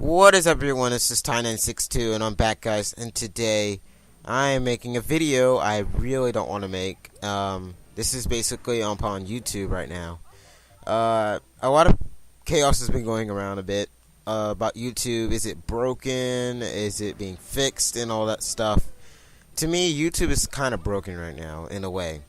What is up, everyone? This is Ty962 and I'm back, guys, and today I am making a video I really don't want to make. This is basically upon YouTube right now. A lot of chaos has been going around a bit about YouTube. Is it broken? Is it being fixed? And all that stuff. To me, YouTube is kind of broken right now in a way.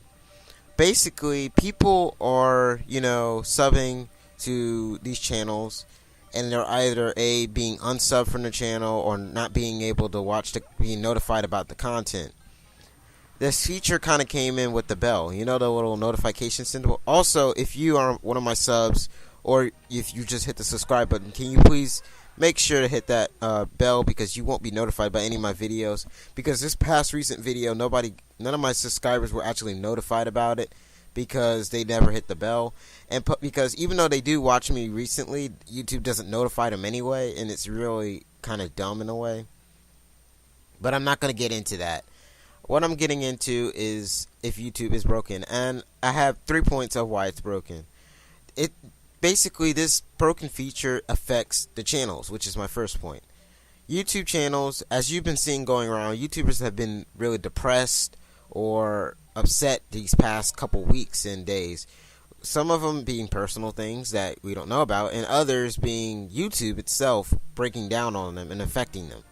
Basically, people are, subbing to these channels, and they're either being unsubbed from the channel or not being able to watch being notified about the content. This feature kind of came in with the bell, the little notification symbol. Also, if you are one of my subs, or if you just hit the subscribe button, can you please make sure to hit that bell, because you won't be notified by any of my videos. Because this past recent video, none of my subscribers were actually notified about it, because they never hit the bell, and because even though they do watch me recently, YouTube doesn't notify them anyway, and it's really kind of dumb in a way. But I'm not going to get into that. What I'm getting into is if YouTube is broken, and I have 3 points of why it's broken. Basically, this broken feature affects the channels, which is my first point. YouTube channels, as you've been seeing going around, YouTubers have been really depressed or upset these past couple weeks and days. Some of them being personal things that we don't know about, and others being YouTube itself breaking down on them and affecting them.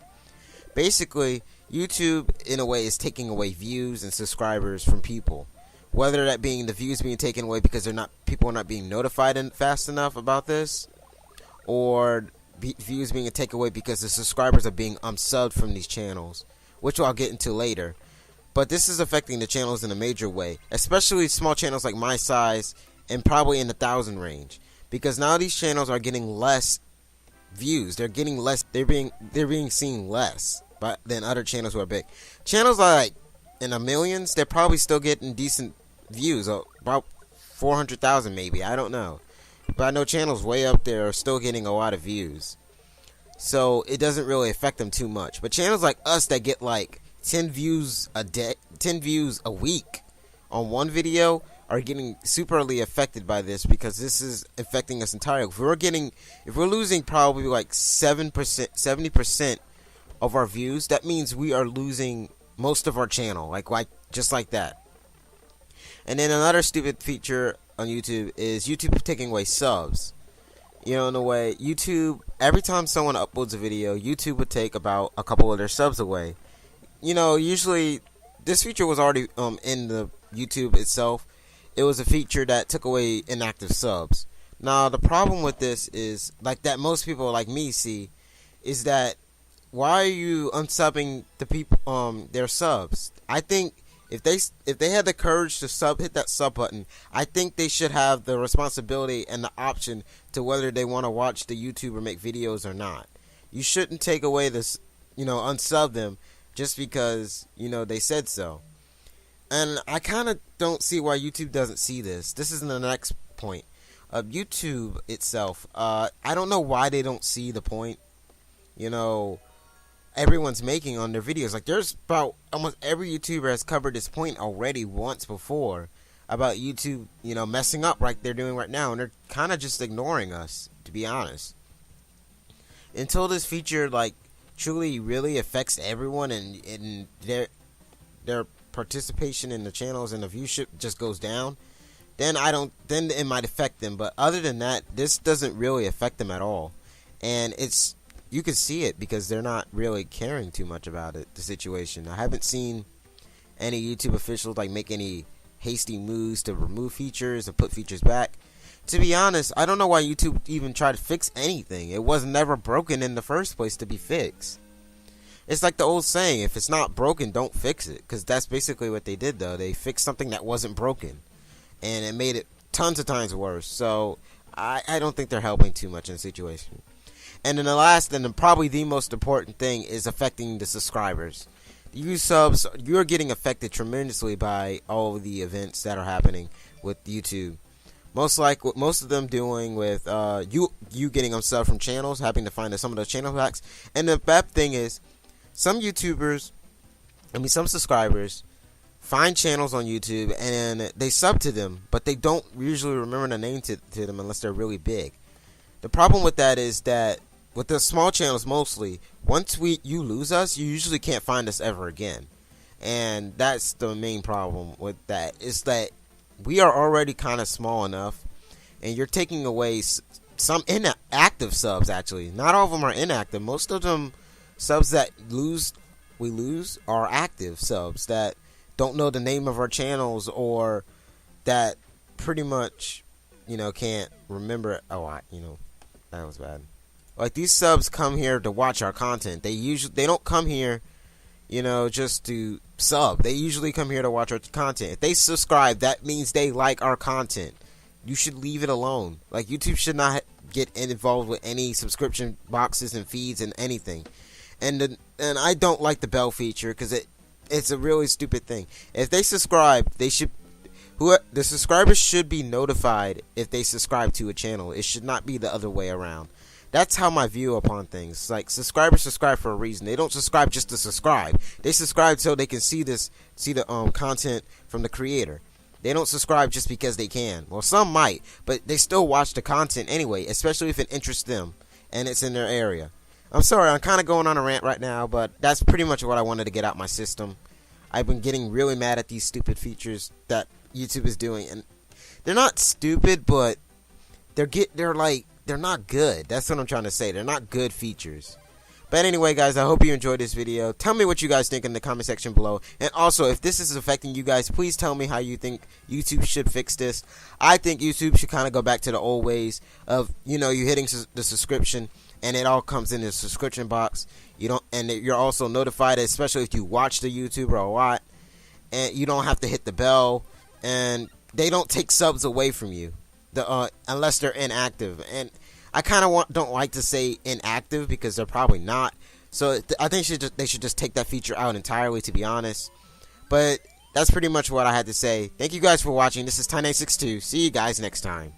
Basically, YouTube in a way is taking away views and subscribers from people. Whether that being the views being taken away because people are not being notified fast enough about this, or views being taken away because the subscribers are being unsubbed from these channels, which I'll get into later. But this is affecting the channels in a major way, especially small channels like my size and probably in the 1,000 range, because now these channels are getting less views. They're getting less. They're being seen less than other channels who are big. Channels are like in the millions. They're probably still getting decent views, about 400,000 maybe. I don't know, but I know channels way up there are still getting a lot of views. So it doesn't really affect them too much. But channels like us that get like 10 views a day, 10 views a week on one video are getting superly affected by this, because this is affecting us entirely. If we're losing probably like 70% of our views, that means we are losing most of our channel, just like that. And then another stupid feature on YouTube is YouTube taking away subs. In a way, YouTube, every time someone uploads a video, YouTube would take about a couple of their subs away. Usually this feature was already in the YouTube itself. It was a feature that took away inactive subs. Now, the problem with this is, that most people like me see, is that why are you unsubbing the people their subs? I think if they had the courage to hit that sub button, I think they should have the responsibility and the option to whether they want to watch the YouTuber make videos or not. You shouldn't take away this, unsub them just because, they said so. And I kind of don't see why YouTube doesn't see this. This is the next point. YouTube itself, I don't know why they don't see the point, everyone's making on their videos. There's about almost every YouTuber has covered this point already once before about YouTube, messing up like they're doing right now. And they're kind of just ignoring us, to be honest. Until this feature, truly really affects everyone, and their participation in the channels and the viewership just goes down, then it might affect them. But other than that, this doesn't really affect them at all. And you can see it because they're not really caring too much about the situation. I haven't seen any YouTube officials make any hasty moves to remove features or put features back. To be honest, I don't know why YouTube even tried to fix anything. It was never broken in the first place to be fixed. It's like the old saying, if it's not broken, don't fix it. Because that's basically what they did, though. They fixed something that wasn't broken, and it made it tons of times worse. So I don't think they're helping too much in the situation. And then the last and probably the most important thing is affecting the subscribers. You subs, you're getting affected tremendously by all of the events that are happening with YouTube. Most of them doing with you getting unsubbed from channels, having to find some of those channel hacks. And the bad thing is, some subscribers find channels on YouTube and they sub to them, but they don't usually remember the name to them unless they're really big. The problem with that is that with the small channels mostly, once you lose us, you usually can't find us ever again. And that's the main problem with that, is that we are already kind of small enough, and you're taking away some inactive subs. Actually, not all of them are inactive. Most of them subs that we lose are active subs that don't know the name of our channels, or that pretty much, can't remember. That was bad. Like, these subs come here to watch our content. They don't come here, just to sub. They usually come here to watch our content. If they subscribe, that means they like our content. You should leave it alone. Like, YouTube should not get involved with any subscription boxes and feeds and anything. And I don't like the bell feature, because it's a really stupid thing. If they subscribe, the subscribers should be notified if they subscribe to a channel. It should not be the other way around. That's how my view upon things. Like, subscribers subscribe for a reason. They don't subscribe just to subscribe. They subscribe so they can see the content from the creator. They don't subscribe just because they can. Well, some might, but they still watch the content anyway, especially if it interests them and it's in their area. I'm sorry, I'm kind of going on a rant right now, but that's pretty much what I wanted to get out my system. I've been getting really mad at these stupid features that YouTube is doing, and they're not stupid, but they're not good. That's what I'm trying to say. They're not good features. But anyway, guys, I hope you enjoyed this video. Tell me what you guys think in the comment section below. And also, if this is affecting you guys, please tell me how you think YouTube should fix this. I think YouTube should kind of go back to the old ways of, you hitting the subscription, and it all comes in the subscription box. And you're also notified, especially if you watch the YouTuber a lot, and you don't have to hit the bell, and they don't take subs away from you, unless they're inactive. And I kind of don't like to say inactive, because they're probably not. So I think they should just take that feature out entirely, to be honest. But that's pretty much what I had to say. Thank you guys for watching. This is Tiny62. See you guys next time.